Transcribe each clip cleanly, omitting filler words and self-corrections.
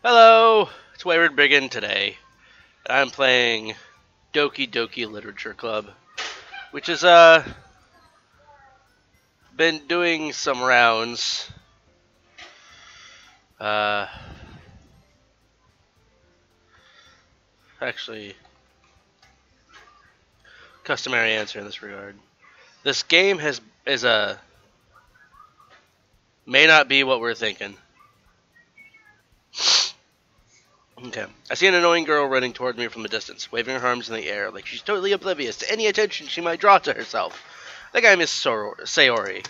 Hello, it's Wayward Brigand today. I'm playing Doki Doki Literature Club, which has been doing some rounds. Actually, customary answer in this regard. This game may not be what we're thinking. Okay. I see an annoying girl running toward me from a distance, waving her arms in the air like she's totally oblivious to any attention she might draw to herself. That guy is Sayori.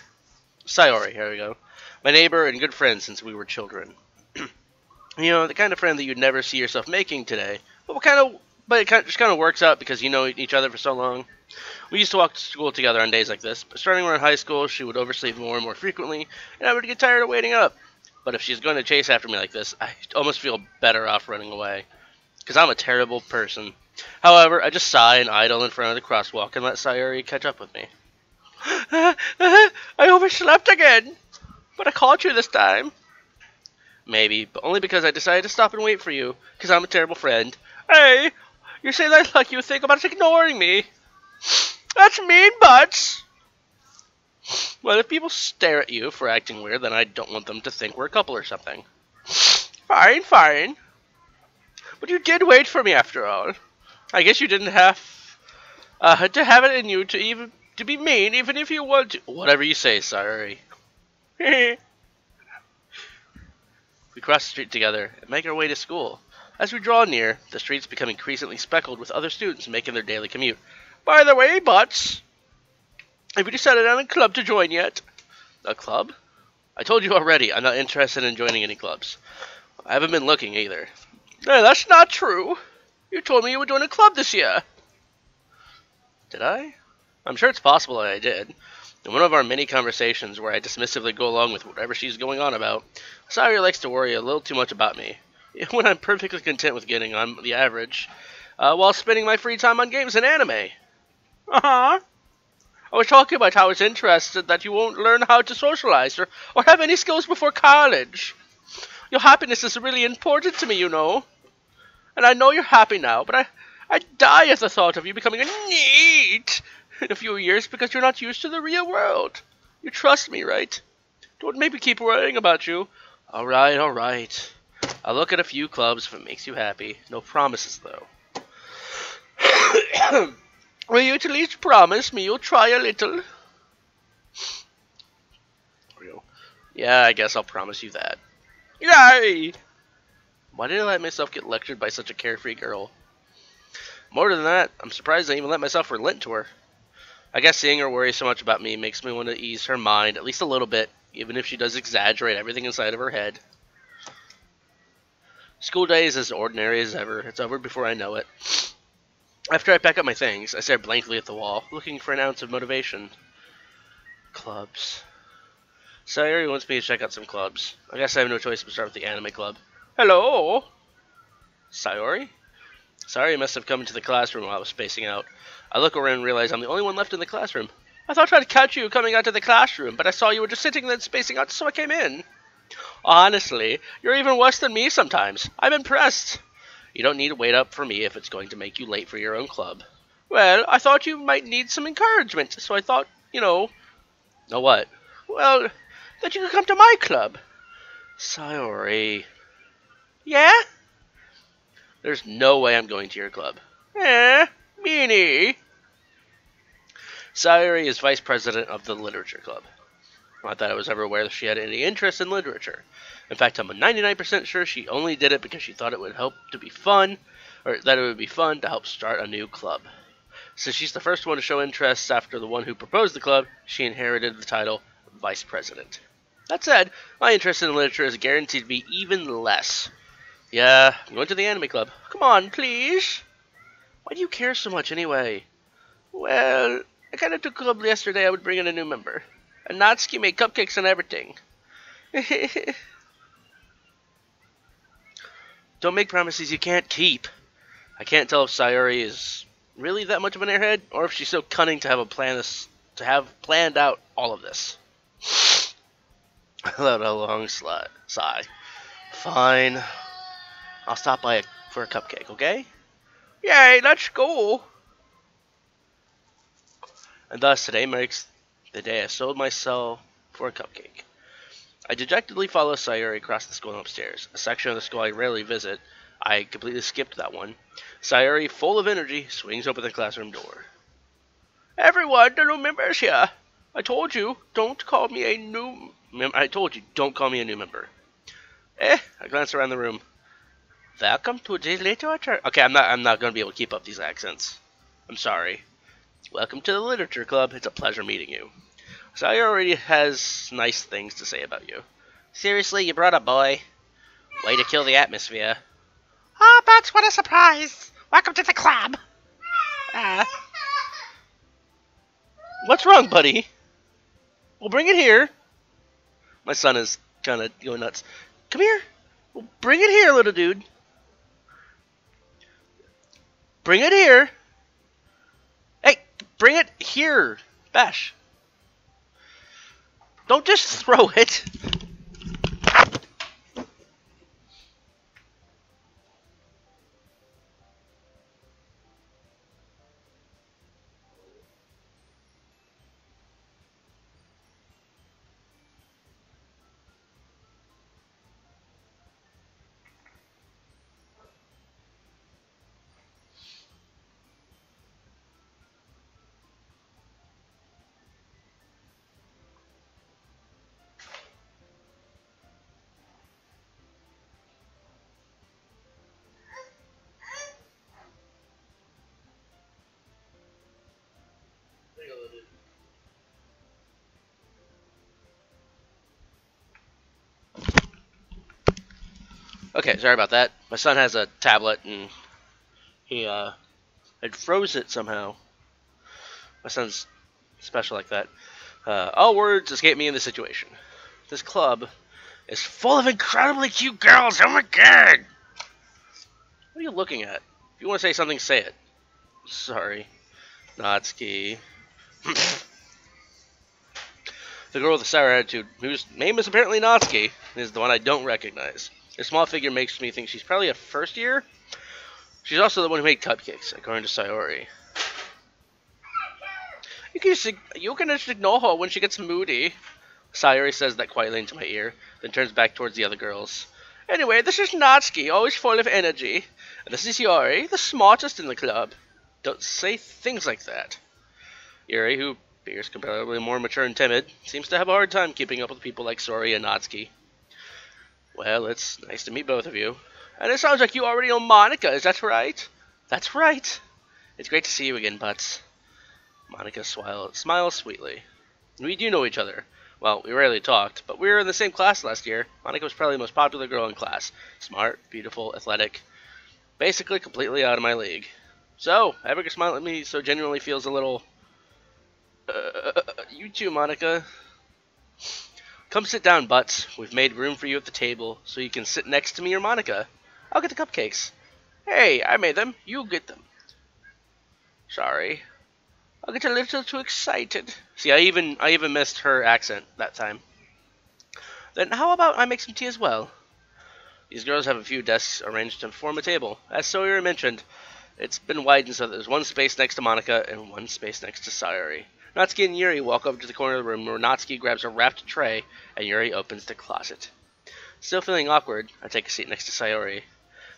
Sayori, here we go. My neighbor and good friend since we were children. You know, the kind of friend that you'd never see yourself making today. But it just kind of works out because you know each other for so long. We used to walk to school together on days like this, but starting around high school, she would oversleep more and more frequently, and I would get tired of waiting up. But if she's going to chase after me like this, I almost feel better off running away. Because I'm a terrible person. However, I just sigh and idle in front of the crosswalk and let Sayori catch up with me. I overslept again! But I caught you this time. Maybe, but only because I decided to stop and wait for you, because I'm a terrible friend. Hey, you say that like you think about ignoring me. That's mean, Butts! Well, if people stare at you for acting weird, then I don't want them to think we're a couple or something. Fine, fine. But you did wait for me after all. I guess you didn't have to have it in you to be mean, even if you want to. Whatever you say, sorry. We cross the street together and make our way to school. As we draw near, the streets become increasingly speckled with other students making their daily commute. By the way, Butts, have you decided on a club to join yet? A club? I told you already, I'm not interested in joining any clubs. I haven't been looking either. No, that's not true. You told me you would join a club this year. Did I? I'm sure it's possible that I did. In one of our many conversations where I dismissively go along with whatever she's going on about, Sayori likes to worry a little too much about me, when I'm perfectly content with getting on the average, while spending my free time on games and anime. Uh-huh. I was talking about how it's interested that you won't learn how to socialize or have any skills before college. Your happiness is really important to me, you know. And I know you're happy now, but I die at the thought of you becoming a NEET in a few years because you're not used to the real world. You trust me, right? Don't make me keep worrying about you. Alright, alright. I'll look at a few clubs if it makes you happy. No promises, though. Will you at least promise me you'll try a little? Yeah, I guess I'll promise you that. Yay! Why did I let myself get lectured by such a carefree girl? More than that, I'm surprised I even let myself relent to her. I guess seeing her worry so much about me makes me want to ease her mind at least a little bit, even if she does exaggerate everything inside of her head. School day is as ordinary as ever. It's over before I know it. After I pack up my things, I stare blankly at the wall, looking for an ounce of motivation. Clubs. Sayori wants me to check out some clubs. I guess I have no choice but start with the anime club. Hello? Sayori? Sayori must have come into the classroom while I was spacing out. I look around and realize I'm the only one left in the classroom. I thought I'd catch you coming out of the classroom, but I saw you were just sitting there and spacing out, so I came in. Honestly, you're even worse than me sometimes. I'm impressed. You don't need to wait up for me if it's going to make you late for your own club. Well, I thought you might need some encouragement, so I thought, you know... Know what? Well, that you could come to my club. Sayori. Yeah? There's no way I'm going to your club. Meanie. Sayori is vice president of the literature club. Not that I was ever aware that she had any interest in literature. In fact, I'm 99% sure she only did it because she thought it would help to be fun, or that it would be fun to help start a new club. Since she's the first one to show interest after the one who proposed the club, she inherited the title vice president. That said, my interest in literature is guaranteed to be even less. Yeah, I'm going to the anime club. Come on, please. Why do you care so much anyway? Well, I kind of took club yesterday I would bring in a new member. And Natsuki made cupcakes and everything. Don't make promises you can't keep. I can't tell if Sayori is really that much of an airhead, or if she's so cunning to have planned out all of this. I let out a long sigh. Fine. I'll stop by for a cupcake, okay? Yay, let's go! And thus, today marks the day I sold myself for a cupcake. I dejectedly follow Sayuri across the school and upstairs. A section of the school I rarely visit. I completely skipped that one. Sayuri, full of energy, swings open the classroom door. Everyone, the new member's here. I told you, don't call me a new member. I glance around the room. Welcome to the literature. Okay, I'm not gonna be able to keep up these accents. I'm sorry. Welcome to the literature club. It's a pleasure meeting you. Sayuri already has nice things to say about you. Seriously, you brought a boy? Way to kill the atmosphere. Ah, Bats, what a surprise! Welcome to the club. What's wrong, buddy? Well, bring it here. My son is kind of going nuts. Come here. Well, bring it here, little dude. Bring it here. Hey, bring it here. Bash. Don't just throw it. Okay, sorry about that. My son has a tablet and he had froze it somehow. My son's special like that. All words escape me in this situation. This club is full of incredibly cute girls. Oh my god! What are you looking at? If you want to say something, say it. Sorry. Natsuki. The girl with the sour attitude, whose name is apparently Natsuki, is the one I don't recognize. Her small figure makes me think she's probably a first year. She's also the one who made cupcakes, according to Sayori. You can just ignore her when she gets moody. Sayori says that quietly into my ear, then turns back towards the other girls. Anyway, this is Natsuki, always full of energy. And this is Yuri, the smartest in the club. Don't say things like that. Yuri, who appears comparatively more mature and timid, seems to have a hard time keeping up with people like Sori and Natsuki. Well, it's nice to meet both of you. And it sounds like you already know Monica, is that right? That's right. It's great to see you again, Butts. Monica smiles sweetly. We do know each other. Well, we rarely talked, but we were in the same class last year. Monica was probably the most popular girl in class. Smart, beautiful, athletic. Basically completely out of my league. So, having her smile at me so genuinely feels a little... you too, Monica. Come sit down, Butts. We've made room for you at the table, so you can sit next to me or Monica. I'll get the cupcakes. Hey, I made them. You get them. Sorry. I'll get a little too excited. See, I even missed her accent that time. Then how about I make some tea as well? These girls have a few desks arranged to form a table. As Sawyer mentioned, it's been widened so that there's one space next to Monica and one space next to Sayori. Natsuki and Yuri walk over to the corner of the room where Natsuki grabs a wrapped tray and Yuri opens the closet. Still feeling awkward, I take a seat next to Sayori.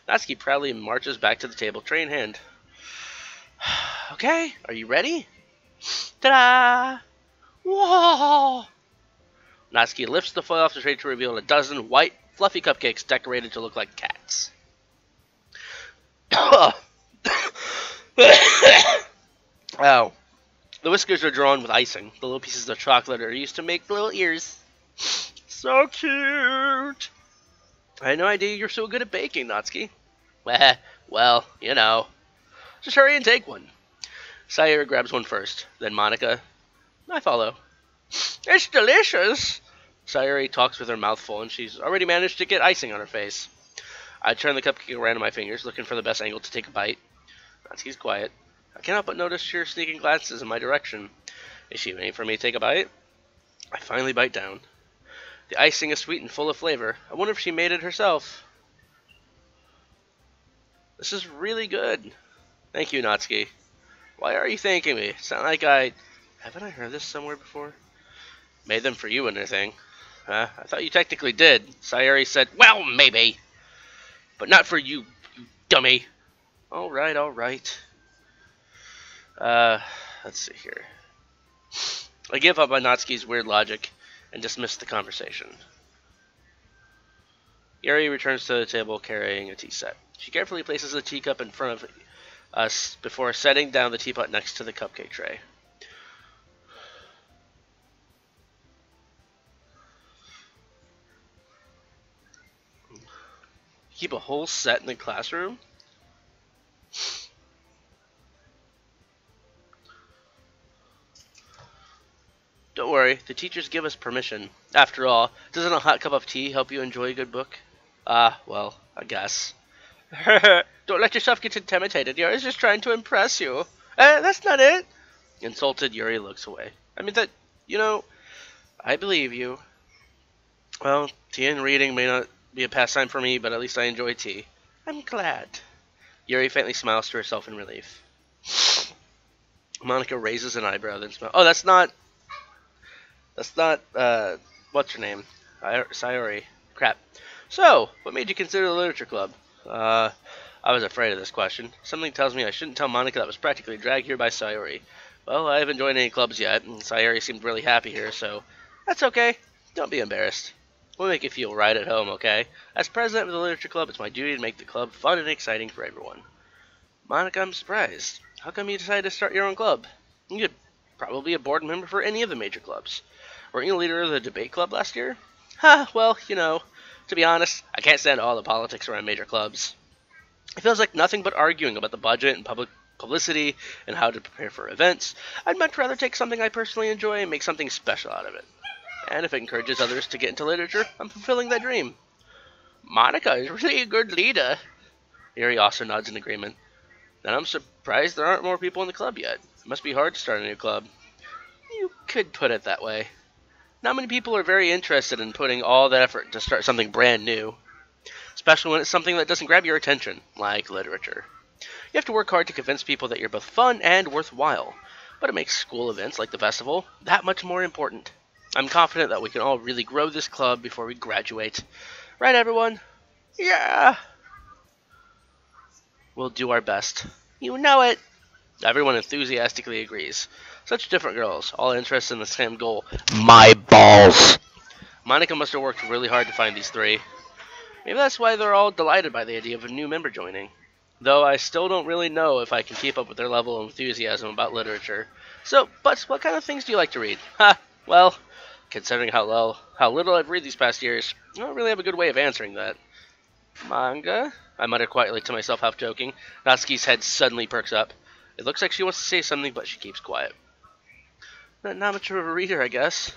Natsuki proudly marches back to the table, tray in hand. Okay, are you ready? Ta-da! Whoa! Natsuki lifts the foil off the tray to reveal a dozen white, fluffy cupcakes decorated to look like cats. Ow. The whiskers are drawn with icing. The little pieces of chocolate are used to make little ears. So cute! I had no idea you're so good at baking, Natsuki. Well, you know. Just hurry and take one. Sayori grabs one first, then Monica. I follow. It's delicious! Sayori talks with her mouth full, and she's already managed to get icing on her face. I turn the cupcake around in my fingers, looking for the best angle to take a bite. Natsuki's quiet. I cannot but notice her sneaking glances in my direction. Is she waiting for me to take a bite? I finally bite down. The icing is sweet and full of flavor. I wonder if she made it herself. This is really good. Thank you, Natsuki. Why are you thanking me? It's not like I... Haven't I heard this somewhere before? Made them for you and anything. I thought you technically did. Sayori said, well, maybe. But not for you, you dummy. Alright, alright. Let's see here. I give up on Natsuki's weird logic and dismiss the conversation. Yuri returns to the table carrying a tea set. She carefully places the teacup in front of us before setting down the teapot next to the cupcake tray. Keep a whole set in the classroom? Don't worry, the teachers give us permission. After all, doesn't a hot cup of tea help you enjoy a good book? Well, I guess. Don't let yourself get intimidated. Yuri's just trying to impress you. That's not it. Insulted, Yuri looks away. I mean, I believe you. Well, tea and reading may not be a pastime for me, but at least I enjoy tea. I'm glad. Yuri faintly smiles to herself in relief. Monica raises an eyebrow, then smiles. Oh, that's not, what's her name? Sayori. Crap. So, what made you consider the literature club? I was afraid of this question. Something tells me I shouldn't tell Monica that was practically dragged here by Sayori. Well, I haven't joined any clubs yet, and Sayori seemed really happy here, so that's okay. Don't be embarrassed. We'll make you feel right at home, okay? As president of the literature club, it's my duty to make the club fun and exciting for everyone. Monica, I'm surprised. How come you decided to start your own club? You could probably be a board member for any of the major clubs. Weren't you leader of the debate club last year? Well, to be honest, I can't stand all the politics around major clubs. It feels like nothing but arguing about the budget and public publicity and how to prepare for events. I'd much rather take something I personally enjoy and make something special out of it. And if it encourages others to get into literature, I'm fulfilling that dream. Monica is really a good leader. Yuri also nods in agreement. Then I'm surprised there aren't more people in the club yet. It must be hard to start a new club. You could put it that way. Not many people are very interested in putting all that effort to start something brand new. Especially when it's something that doesn't grab your attention, like literature. You have to work hard to convince people that you're both fun and worthwhile. But it makes school events like the festival that much more important. I'm confident that we can all really grow this club before we graduate. Right, everyone? Yeah! We'll do our best. You know it! Everyone enthusiastically agrees. Such different girls, all interested in the same goal. My balls! Monica must have worked really hard to find these three. Maybe that's why they're all delighted by the idea of a new member joining. Though I still don't really know if I can keep up with their level of enthusiasm about literature. So, Butts, what kind of things do you like to read? Well, considering how little I've read these past years, I don't really have a good way of answering that. Manga? I muttered quietly to myself, half joking. Natsuki's head suddenly perks up. It looks like she wants to say something, but she keeps quiet. Not much of a reader, I guess.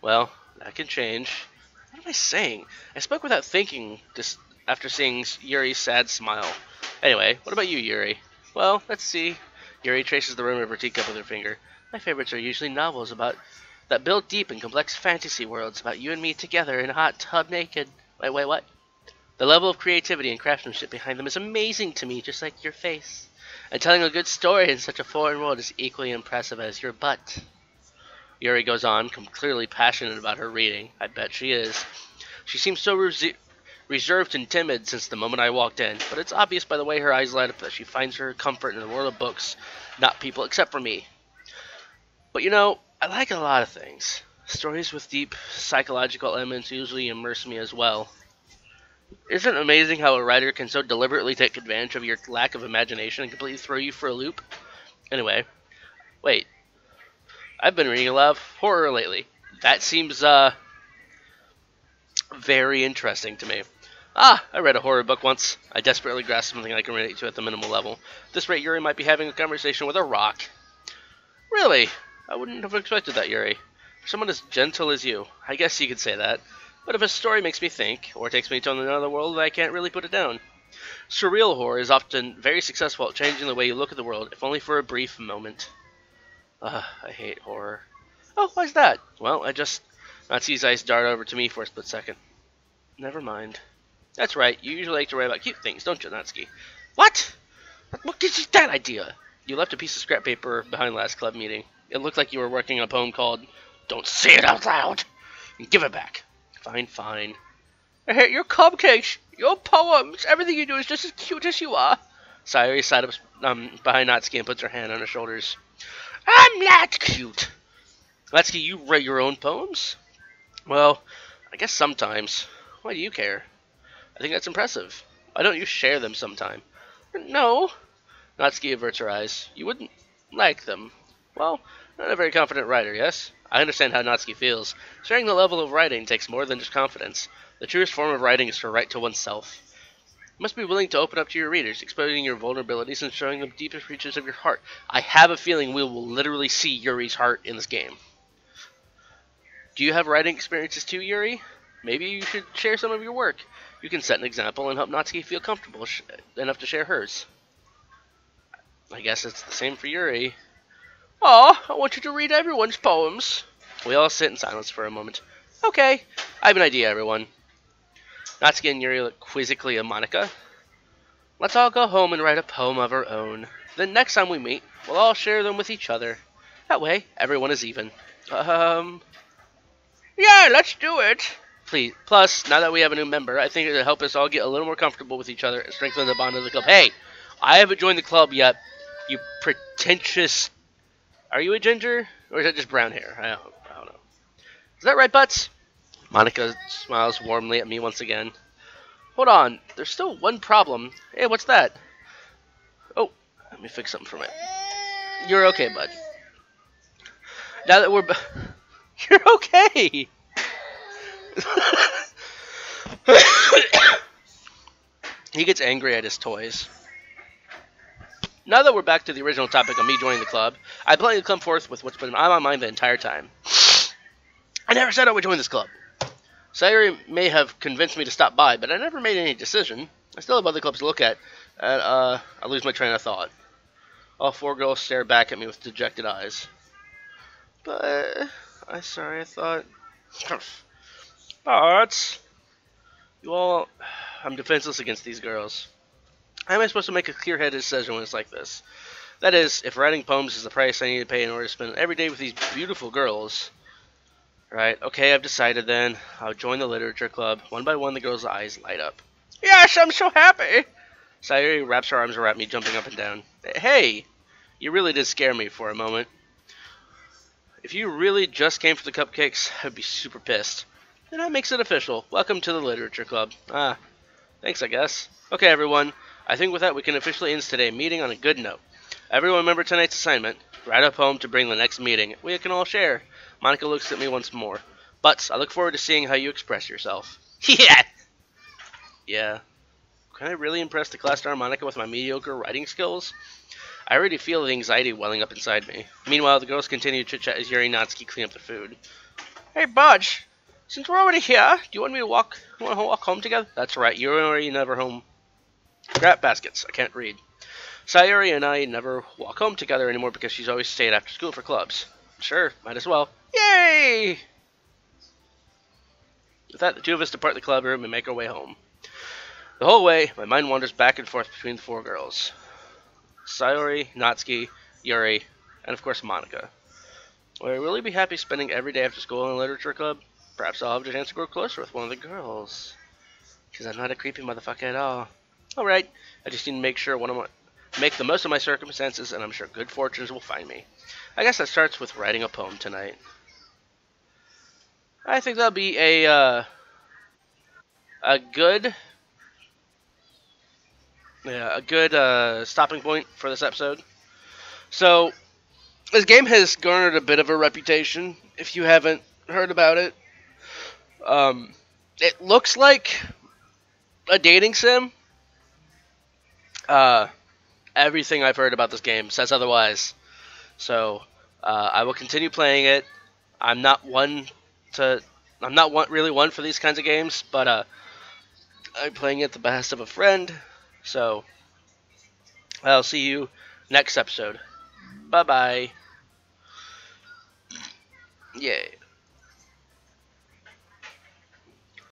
Well, that can change. What am I saying? I spoke without thinking, just after seeing Yuri's sad smile. Anyway, what about you, Yuri? Well, let's see. Yuri traces the rim of her teacup with her finger. My favorites are usually novels that build deep and complex fantasy worlds about you and me together in a hot tub naked. Wait, what? The level of creativity and craftsmanship behind them is amazing to me, just like your face. And telling a good story in such a foreign world is equally impressive as your butt. Yuri goes on, clearly passionate about her reading. I bet she is. She seems so reserved and timid since the moment I walked in, but it's obvious by the way her eyes light up that she finds her comfort in the world of books, not people except for me. But I like a lot of things. Stories with deep psychological elements usually immerse me as well. Isn't it amazing how a writer can so deliberately take advantage of your lack of imagination and completely throw you for a loop? Anyway, wait. I've been reading a lot of horror lately. That seems, very interesting to me. I read a horror book once. I desperately grasped something I can relate to at the minimal level. At this rate, Yuri might be having a conversation with a rock. Really? I wouldn't have expected that, Yuri. For someone as gentle as you, I guess you could say that. But if a story makes me think, or takes me to another world, I can't really put it down. Surreal horror is often very successful at changing the way you look at the world, if only for a brief moment. I hate horror. Oh, why's that? Well, Natsuki's eyes dart over to me for a split second. Never mind. That's right, you usually like to write about cute things, don't you, Natsuki? What? What gives you that idea? You left a piece of scrap paper behind last club meeting. It looked like you were working on a poem called Don't Say It Out Loud. Give it back. Fine, fine. I hate your cupcakes, your poems, everything you do is just as cute as you are. Sayori sat up behind Natsuki and puts her hand on her shoulders. I'm not cute. Natsuki, you write your own poems? Well, I guess sometimes. Why do you care? I think that's impressive. Why don't you share them sometime? No. Natsuki averts her eyes. You wouldn't like them. Well, not a very confident writer, yes? I understand how Natsuki feels. Sharing the level of writing takes more than just confidence. The truest form of writing is to write to oneself. You must be willing to open up to your readers, exposing your vulnerabilities and showing them deepest reaches of your heart. I have a feeling we will literally see Yuri's heart in this game. Do you have writing experiences too, Yuri? Maybe you should share some of your work. You can set an example and help Natsuki feel comfortable enough to share hers. I guess it's the same for Yuri. Aw, I want you to read everyone's poems. We all sit in silence for a moment. Okay, I have an idea, everyone. Natsuki and Yuri look quizzically at Monica. Let's all go home and write a poem of our own. Then next time we meet, we'll all share them with each other. That way, everyone is even. Yeah, let's do it. Please. Plus, now that we have a new member, I think it'll help us all get a little more comfortable with each other and strengthen the bond of the club. Hey, I haven't joined the club yet, you pretentious... Are you a ginger? Or is that just brown hair? I don't know. Is that right, Butts? Monica smiles warmly at me once again. Hold on, there's still one problem. Hey, what's that? Oh, let me fix something for me. You're okay, bud. Now that we're... You're okay! He gets angry at his toys. Now that we're back to the original topic of me joining the club, I plan to come forth with what's been on my mind the entire time. I never said I would join this club. Sayori may have convinced me to stop by, but I never made any decision. I still have other clubs to look at, and I lose my train of thought. All four girls stare back at me with dejected eyes. But I thought... But... I'm defenseless against these girls. How am I supposed to make a clear-headed decision when it's like this? That is, if writing poems is the price I need to pay in order to spend every day with these beautiful girls... Right, okay, I've decided then. I'll join the literature club. One by one, the girls' eyes light up. Yes, I'm so happy! Sayori wraps her arms around me, jumping up and down. Hey! You really did scare me for a moment. If you really just came for the cupcakes, I'd be super pissed. Then that makes it official. Welcome to the literature club. Ah, thanks, I guess. Okay, everyone. I think with that, we can officially end today's meeting on a good note. Everyone remember tonight's assignment. Write a poem to bring the next meeting. We can all share. Monica looks at me once more. Butts, I look forward to seeing how you express yourself. Yeah! Yeah. Can I really impress the class star Monica with my mediocre writing skills? I already feel the anxiety welling up inside me. Meanwhile, the girls continue to chit-chat as Yuri and Natsuki clean up the food. Hey, Budge! Since we're already here, do you want to walk home together? That's right, you're already never home. Scrap baskets. I can't read. Sayori and I never walk home together anymore because she's always stayed after school for clubs. Sure, might as well. Yay! With that, the two of us depart the club room and make our way home. The whole way, my mind wanders back and forth between the four girls. Sayori, Natsuki, Yuri, and of course Monica. Will I really be happy spending every day after school in a literature club? Perhaps I'll have the chance to grow closer with one of the girls. Because I'm not a creepy motherfucker at all. Alright, I just need to make the most of my circumstances, and I'm sure good fortunes will find me. I guess that starts with writing a poem tonight. I think that'll be a good stopping point for this episode. So, this game has garnered a bit of a reputation, if you haven't heard about it. It looks like a dating sim. Everything I've heard about this game says otherwise. So, I will continue playing it. I'm not really one for these kinds of games, but I'm playing it the behest of a friend. So, I'll see you next episode. Bye-bye. Yeah.